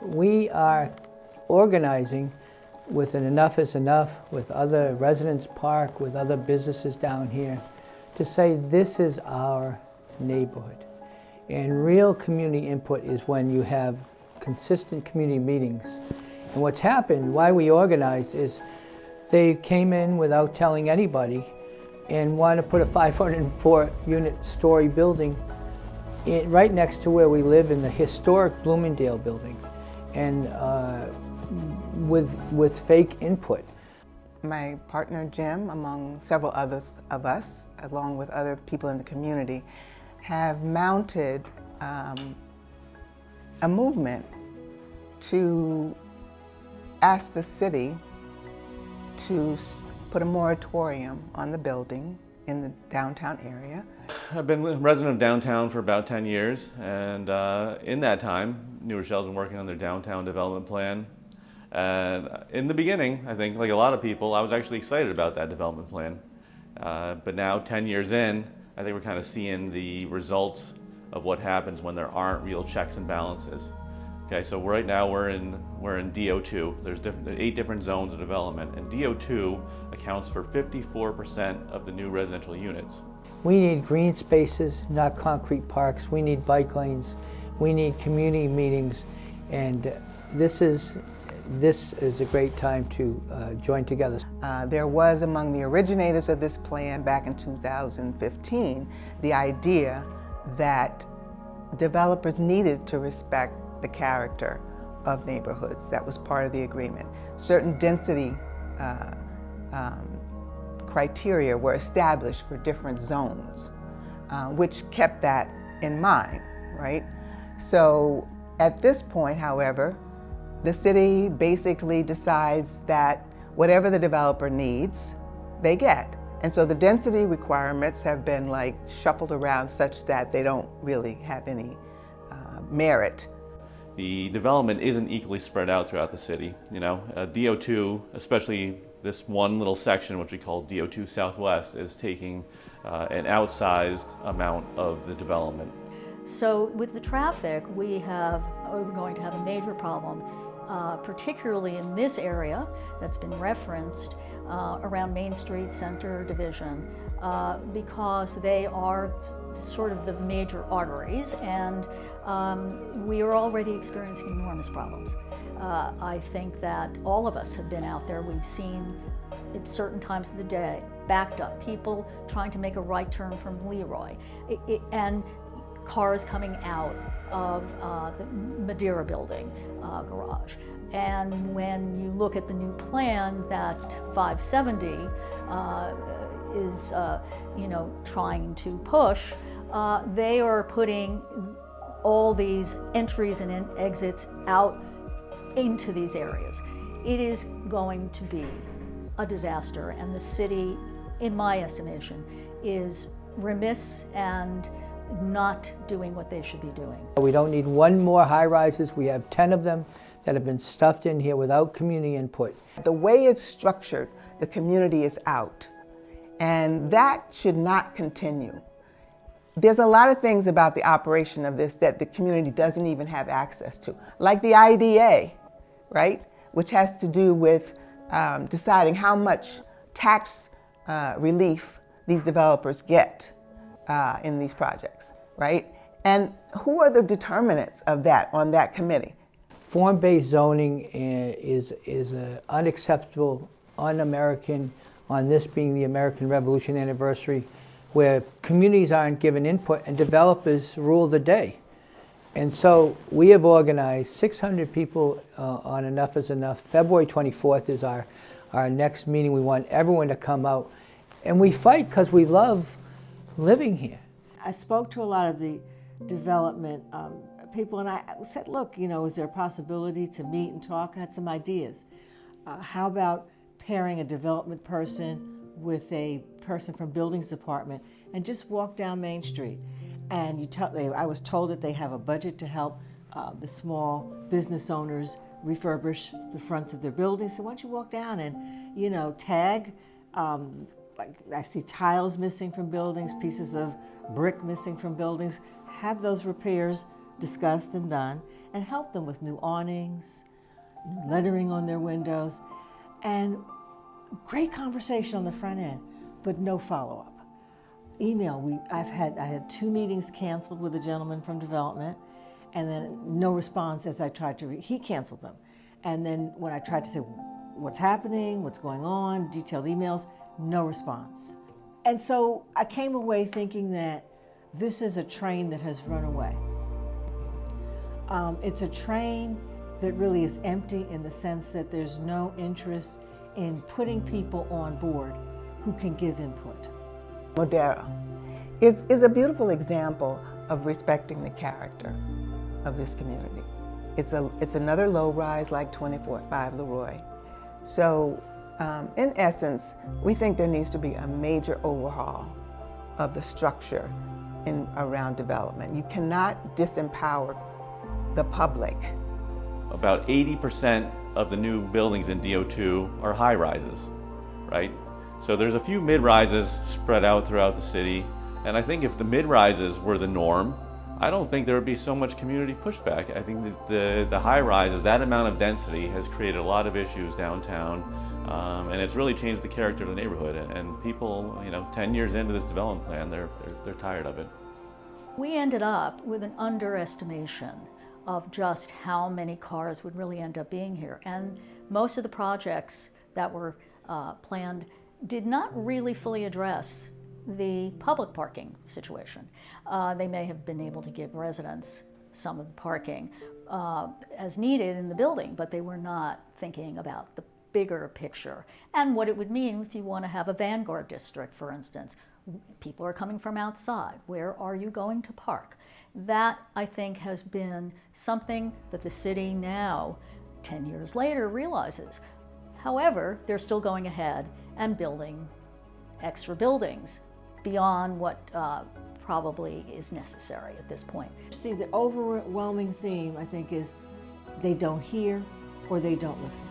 We are organizing with an Enough is Enough, with other Residents Park, with other businesses down here, to say this is our neighborhood. And real community input is when you have consistent community meetings. And what's happened, why we organized, is they came in without telling anybody and wanted to put a 504-unit story building right next to where we live in the historic Bloomingdale building, and with fake input. My partner Jim, among several others of us, along with other people in the community, have mounted a movement to ask the city to put a moratorium on the building in the downtown area. I've been a resident of downtown for about 10 years, and in that time, New Rochelle's been working on their downtown development plan. And in the beginning, I think, like a lot of people, I was actually excited about that development plan. But now, 10 years in, I think we're kind of seeing the results of what happens when there aren't real checks and balances. Okay, so right now we're in DO2. There's 8 different zones of development, and DO2 accounts for 54% of the new residential units. We need green spaces, not concrete parks. We need bike lanes. We need community meetings, and this is a great time to join together. There was, among the originators of this plan back in 2015, the idea that developers needed to respect the character of neighborhoods. That was part of the agreement. Certain density criteria were established for different zones, which kept that in mind, right? So at this point, however, the city basically decides that whatever the developer needs, they get. And so the density requirements have been like shuffled around such that they don't really have any merit. The development isn't equally spread out throughout the city. You know, DO2, especially this one little section, which we call DO2 Southwest, is taking an outsized amount of the development. So with the traffic, we're going to have a major problem, particularly in this area that's been referenced around Main Street Center Division, because they are sort of the major arteries, and we are already experiencing enormous problems. I think that all of us have been out there. We've seen at certain times of the day backed up people trying to make a right turn from Leroy, and cars coming out of the Madeira building garage. And when you look at the new plan that 570 is trying to push, they are putting all these entries and exits out into these areas. It is going to be a disaster, and the city, in my estimation, is remiss and not doing what they should be doing. We don't need one more high-rises. We have 10 of them that have been stuffed in here without community input. The way it's structured, the community is out, and that should not continue. There's a lot of things about the operation of this that the community doesn't even have access to, like the IDA, right? Which has to do with deciding how much tax relief these developers get in these projects, right? And who are the determinants of that on that committee? Form-based zoning is unacceptable, un-American, on this being the American Revolution anniversary, where communities aren't given input and developers rule the day. And so we have organized 600 people on Enough is Enough. February 24th is our next meeting. We want everyone to come out. And we fight because we love living here. I spoke to a lot of the development people, and I said, look, is there a possibility to meet and talk? I had some ideas. How about pairing a development person with a person from buildings department and just walk down Main Street? And I was told that they have a budget to help the small business owners refurbish the fronts of their buildings. So why don't you walk down and, tag, like I see tiles missing from buildings, pieces of brick missing from buildings, have those repairs discussed and done, and help them with new awnings, new lettering on their windows, and great conversation on the front end, but no follow-up. Email, I had 2 meetings canceled with a gentleman from development, and then no response as I tried to, he canceled them. And then when I tried to say, what's happening, what's going on, detailed emails, no response. And so I came away thinking that this is a train that has run away. It's a train that really is empty in the sense that there's no interest in putting people on board who can give input. Modera is a beautiful example of respecting the character of this community. It's another low-rise like 24-5 Leroy. So in essence, we think there needs to be a major overhaul of the structure around development. You cannot disempower the public. About 80% of the new buildings in DO2 are high-rises, right? So there's a few mid-rises spread out throughout the city, and I think if the mid-rises were the norm, I don't think there would be so much community pushback. I think that the high-rises, that amount of density has created a lot of issues downtown, and it's really changed the character of the neighborhood. And people, 10 years into this development plan, they're tired of it. We ended up with an underestimation of just how many cars would really end up being here. And most of the projects that were planned did not really fully address the public parking situation. They may have been able to give residents some of the parking as needed in the building, but they were not thinking about the bigger picture and what it would mean if you want to have a Vanguard district, for instance. People are coming from outside. Where are you going to park? That, I think, has been something that the city now, 10 years later, realizes. However, they're still going ahead and building extra buildings beyond what probably is necessary at this point. See, the overwhelming theme, I think, is they don't hear or they don't listen.